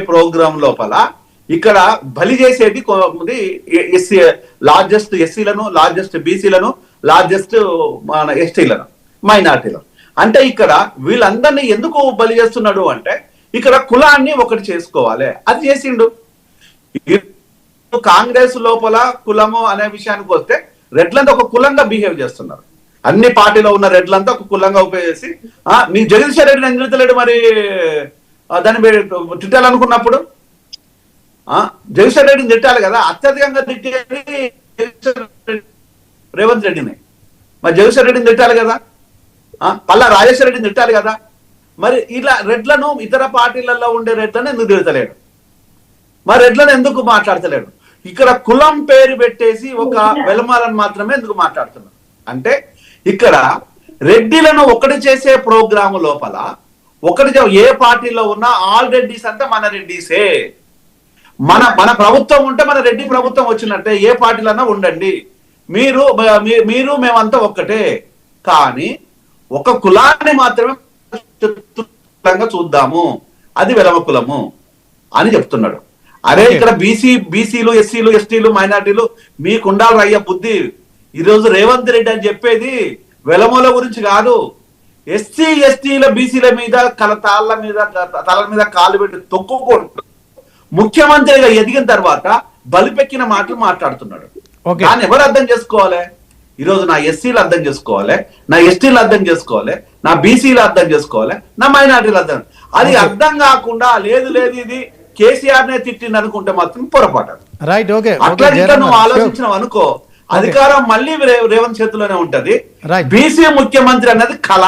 Programme లోపల ఇక్కడ బలి చేసేది ఎస్సీ, లార్జెస్ట్ ఎస్సీలను, లార్జెస్ట్ బీసీలను, లార్జెస్ట్ మన ఎస్టీలను, మైనార్టీలను. అంటే ఇక్కడ వీళ్ళందరినీ ఎందుకు బలి చేస్తున్నాడు అంటే ఇక్కడ కులాన్ని ఒకటి చేసుకోవాలి, అది చేసిండు. కాంగ్రెస్ లోపల కులము అనే విషయానికి వస్తే రెడ్లంతా ఒక కులంగా బిహేవ్ చేస్తున్నారు. అన్ని పార్టీలో ఉన్న రెడ్లంతా ఒక కులంగా ఉపయోగించి మీ జగదీశ్వర్ రెడ్డిని ఎందుకు తిట్టలేడు మరి దాన్ని తిట్టాలనుకున్నప్పుడు? జగదీశ్వర్ రెడ్డిని తిట్టాలి కదా. అత్యధికంగా తిట్టేది రేవంత్ రెడ్డిని, మరి జగదీశ్వర్ రెడ్డిని తిట్టాలి కదా, పల్లా రాజేశ్వర రెడ్డిని తిట్టాలి కదా. మరి ఇలా రెడ్లను, ఇతర పార్టీలలో ఉండే రెడ్లను ఎందుకు తిడతలేడు? మరి రెడ్లను ఎందుకు మాట్లాడతలేడు? ఇక్కడ కులం పేరు పెట్టేసి ఒక వెలమాలను మాత్రమే ఎందుకు మాట్లాడుతున్నారు అంటే ఇక్కడ రెడ్డిలను ఒకటి చేసే ప్రోగ్రాము లోపల ఒకటి ఏ పార్టీలో ఉన్నా ఆల్ రెడ్డిస్ అంటే మన రెడ్డిసే. మన ప్రభుత్వం ఉంటే మన రెడ్డి ప్రభుత్వం వచ్చినట్టే. ఏ పార్టీలన్నా ఉండండి, మీరు మేమంతా ఒక్కటే. కానీ ఒక కులాన్ని మాత్రమే చూద్దాము, అది వెలమ కులము అని చెప్తున్నాడు. అరే ఇక్కడ బీసీలు, ఎస్సీలు, ఎస్టీలు, మైనార్టీలు మీకు ఉండాలి అయ్యా బుద్ధి. ఈరోజు రేవంత్ రెడ్డి అని చెప్పేది వెలమల గురించి కాదు. ఎస్సీ, ఎస్టీల, బీసీల మీద తల మీద కాలు పెట్టి తొక్కుకుంటూ ముఖ్యమంత్రిగా ఎదిగిన తర్వాత బలిపెక్కిన మాటలు మాట్లాడుతున్నాడు. దాన్ని ఎవరు అర్థం చేసుకోవాలి? ఈరోజు నా ఎస్సీలు అర్థం చేసుకోవాలి, నా ఎస్టీలు అర్థం చేసుకోవాలి, నా బీసీలు అర్థం చేసుకోవాలి, నా మైనార్టీలు అర్థం. అది అర్థం కాకుండా లేదు ఇది కేసీఆర్ నే తిట్టింది అనుకుంటే మాత్రం పొరపాటు. అట్లా ఇంకా నువ్వు ఆలోచించినావు అనుకో, అధికారం మళ్ళీ రేవంత్ చేతిలోనే ఉంటది. బీసీ ముఖ్యమంత్రి అన్నది కళ,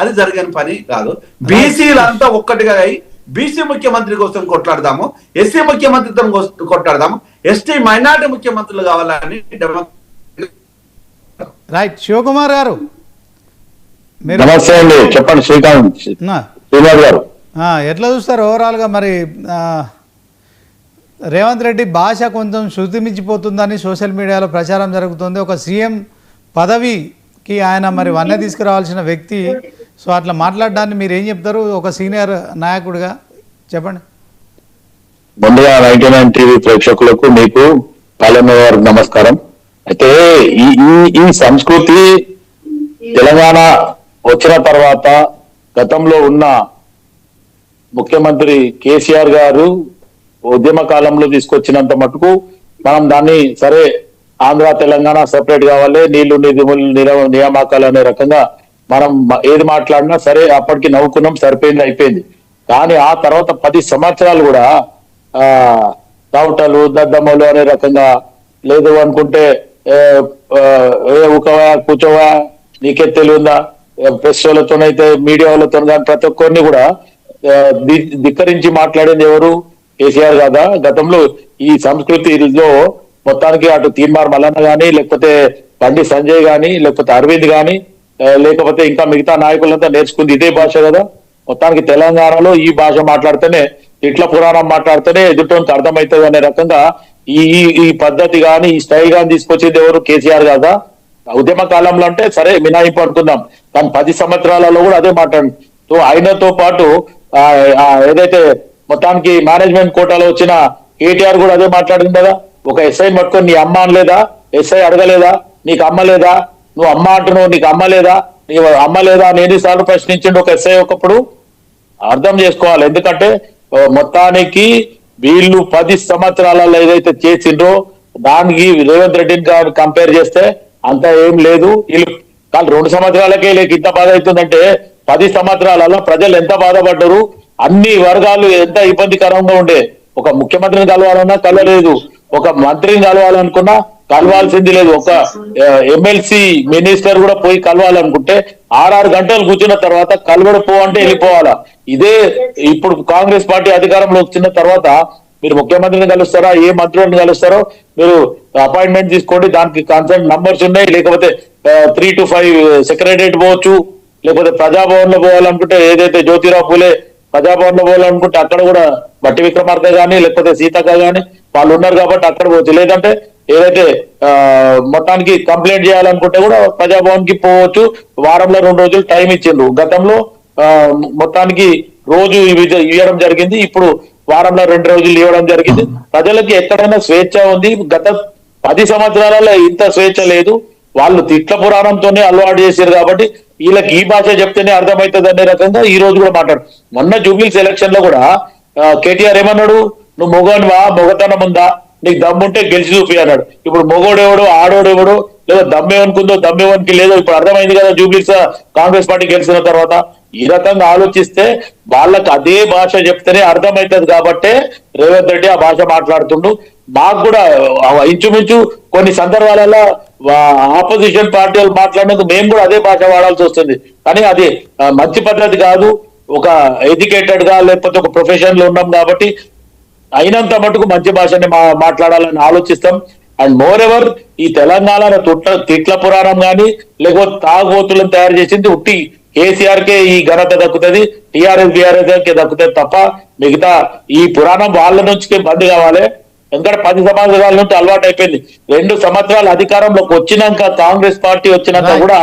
అది జరగని పని కాదు. బీసీలంతా ఒక్కటిగా అయి బీసీ ముఖ్యమంత్రి కోసం కొట్లాడదాము, ఎస్సీ ముఖ్యమంత్రితో కొట్లాడదాము, ఎస్టీ మైనార్టీ ముఖ్యమంత్రులు కావాలని. రైట్, శివకుమార్ గారు నమస్తే అండి, చెప్పండి. శ్రీకాంత్ గారు ఎట్లా చూస్తారు ఓవరాల్ గా? మరి రేవంత్ రెడ్డి భాష కొంచెం శృతి మించిపోతుందని సోషల్ మీడియాలో ప్రచారం జరుగుతుంది. ఒక సీఎం పదవికి ఆయన మరి వన్నె తీసుకురావాల్సిన వ్యక్తి. సో అట్లా మాట్లాడడాన్ని మీరు ఏం చెప్తారు ఒక సీనియర్ నాయకుడిగా? చెప్పండి. ముందుగా 99 టీవీ ప్రేక్షకులకు, మీకు పాలన వారికి నమస్కారం. అయితే ఈ సంస్కృతి తెలంగాణ వచ్చిన తర్వాత గతంలో ఉన్న ముఖ్యమంత్రి కేసీఆర్ గారు ఉద్యమ కాలంలో తీసుకొచ్చినంత మటుకు మనం దాన్ని సరే ఆంధ్ర తెలంగాణ సెపరేట్ కావాలి, నీళ్లు నిధులు నియామకాలు అనే రకంగా మనం ఏది మాట్లాడినా సరే అప్పటికి నవ్వుకున్నాం, సరిపోయింది, అయిపోయింది. కానీ ఆ తర్వాత 10 సంవత్సరాలు కూడా తావుటలు, దద్దమ్మలు అనే రకంగా లేదు అనుకుంటే ఊకవా కూర్చోవా నీకే తెలియదా, ప్రెస్ వాళ్ళతోనైతే మీడియా వాళ్ళతో కానీ ప్రతి ఒక్కరిని కూడా ధిక్కరించి మాట్లాడేది ఎవరు? కేసీఆర్ కదా. గతంలో ఈ సంస్కృతిలో మొత్తానికి అటు తీన్మార్ మల్లన్న గాని, లేకపోతే బండి సంజయ్ గాని, లేకపోతే అరవింద్ గాని, లేకపోతే ఇంకా మిగతా నాయకులంతా నేర్చుకుంది ఇదే భాష కదా. మొత్తానికి తెలంగాణలో ఈ భాష మాట్లాడితేనే, ఇట్ల పురాణం మాట్లాడితేనే ఎదుటోనికి అర్థమవుతుంది అనే రకంగా ఈ పద్ధతి గాని, ఈ స్టైల్ గాని తీసుకొచ్చేది ఎవరు? కేసీఆర్ కదా. ఉద్యమ కాలంలో అంటే సరే మినాయింపు అనుకుందాం, కానీ 10 సంవత్సరాలలో కూడా అదే మాట్లాడండి. సో ఆయనతో పాటు ఏదైతే మొత్తానికి మేనేజ్మెంట్ కోటాలో వచ్చిన కేటీఆర్ కూడా అదే మాట్లాడింది కదా. ఒక ఎస్ఐ పట్టుకొని నీ అమ్మ అనలేదా? ఎస్ఐ అడగలేదా? నీకు అమ్మ లేదా? నువ్వు అమ్మ అంటున్నావు, నీకు అమ్మ లేదా? నీ అమ్మ లేదా అని ఎన్నిసార్లు ప్రశ్నించండి ఒక ఎస్ఐ ఒకప్పుడు. అర్థం చేసుకోవాలి. ఎందుకంటే మొత్తానికి వీళ్ళు 10 సంవత్సరాలలో ఏదైతే చేసిండ్రో దానికి రేవంత్ రెడ్డిని కంపేర్ చేస్తే అంత ఏం లేదు. వీళ్ళు కానీ 2 సంవత్సరాలకే లేక ఇంత బాధ అవుతుందంటే 10 సంవత్సరాలలో ప్రజలు ఎంత బాధపడ్డారు, అన్ని వర్గాలు ఎంత ఇబ్బందికరంగా ఉండే. ఒక ముఖ్యమంత్రిని కలవాలన్నా కలవలేదు, ఒక మంత్రిని కలవాలనుకున్నా కలవాల్సింది లేదు. ఒక ఎమ్మెల్సీ మినిస్టర్ కూడా పోయి కలవాలనుకుంటే 6 గంటలు కూర్చున్న తర్వాత కలవడపో అంటే వెళ్ళిపోవాలా. ఇదే ఇప్పుడు కాంగ్రెస్ పార్టీ అధికారంలో వచ్చిన తర్వాత మీరు ముఖ్యమంత్రిని కలుస్తారా, ఏ మంత్రులను కలుస్తారో మీరు అపాయింట్మెంట్ తీసుకోండి, దానికి కన్సర్న్ నంబర్స్ ఉన్నాయి. లేకపోతే 3 to 5 సెక్రటరియట్ పోవచ్చు, లేకపోతే ప్రజాభవన్ లో పోవాలనుకుంటే ఏదైతే జ్యోతిరావు పూలే ప్రజాభవన్ లో పోవాలనుకుంటే అక్కడ కూడా బట్టి విక్రమార్క గానీ లేకపోతే సీతక్క గానీ వాళ్ళు ఉన్నారు కాబట్టి అక్కడ పోవచ్చు. లేదంటే ఏదైతే మొత్తానికి కంప్లైంట్ చేయాలనుకుంటే కూడా ప్రజాభవన్ కి పోవచ్చు. వారంలో 2 రోజులు టైం ఇచ్చిండ్రు. గతంలో మొత్తానికి రోజు ఇవ్వడం జరిగింది. ఇప్పుడు వారంలో 2 రోజులు ఇవ్వడం జరిగింది. ప్రజలకి ఎక్కడైనా స్వేచ్ఛ ఉంది. గత 10 సంవత్సరాలలో ఇంత స్వేచ్ఛ లేదు. వాళ్ళు తిట్ల పురాణంతోనే అలవాటు చేశారు కాబట్టి వీళ్ళకి ఈ భాష చెప్తేనే అర్థమవుతుంది అనే రకంగా ఈ రోజు కూడా మాట్లాడు. మొన్న జూబ్లీస్ ఎలక్షన్ లో కూడా కేటీఆర్ ఏమన్నాడు, నువ్వు మొగనివా, మొగతనం ఉందా, నీకు దమ్ముంటే గెలిచి చూపి అన్నాడు. ఇప్పుడు మొగోడెవడు ఆడోడెవడు లేదా దమ్మేమనుకుందో దమ్మేమనికి లేదో ఇప్పుడు అర్థమైంది కదా జూబ్లీస్ కాంగ్రెస్ పార్టీ గెలిచిన తర్వాత. ఈ రకంగా ఆలోచిస్తే వాళ్ళకి అదే భాష చెప్తేనే అర్థమవుతుంది కాబట్టే రేవంత్ రెడ్డి ఆ భాష మాట్లాడుతుండు. మాకు కూడా ఇంచుమించు కొన్ని సందర్భాలలో ఆపోజిషన్ పార్టీ వాళ్ళు మాట్లాడినందుకు మేము కూడా అదే భాష వాడాల్సి వస్తుంది. కానీ అది మంచి పద్ధతి కాదు. ఒక ఎడ్యుకేటెడ్ గా లేకపోతే ఒక ప్రొఫెషన్ లో ఉన్నాం కాబట్టి అయినంత మటుకు మంచి భాషని మాట్లాడాలని ఆలోచిస్తాం. అండ్ మోర్ ఎవర్ ఈ తెలంగాణ తిట్ల పురాణం కానీ లేకపోతే తాగుబోతులను తయారు చేసింది ఉట్టి కేసీఆర్ కే ఈ ఘనత దక్కుతుంది, టీఆర్ఎస్ బీఆర్ఎస్ కే దక్కుతుంది తప్ప మిగతా ఈ పురాణం వాళ్ళ నుంచి బంద్ కావాలి. ఎందుకంటే 10 సంవత్సరాల నుంచి అలవాటు అయిపోయింది. 2 సంవత్సరాలు అధికారంలోకి వచ్చినాక కాంగ్రెస్ పార్టీ వచ్చినాక కూడా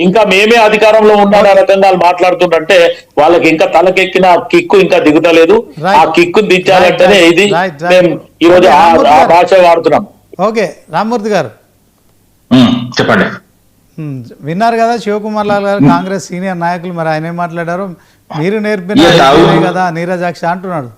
ఇంకా మేమే అధికారంలో ఉన్నాం రకంగా మాట్లాడుతుంటే వాళ్ళకి ఇంకా తలకెక్కిన కిక్కు ఇంకా దిగుతలేదు. ఆ కిక్కు దించాలంటేనే ఇది మేము ఈ రోజు ఆ భాష వాడుతున్నాం. ఓకే రామ్మూర్తి గారు చెప్పండి. విన్నారు కదా శివకుమార్ లాల్ గారు, కాంగ్రెస్ సీనియర్ నాయకులు, మరి ఆయన ఏం మాట్లాడారు, మీరు నేర్పిన కదా నీరజాక్ష అంటున్నాడు.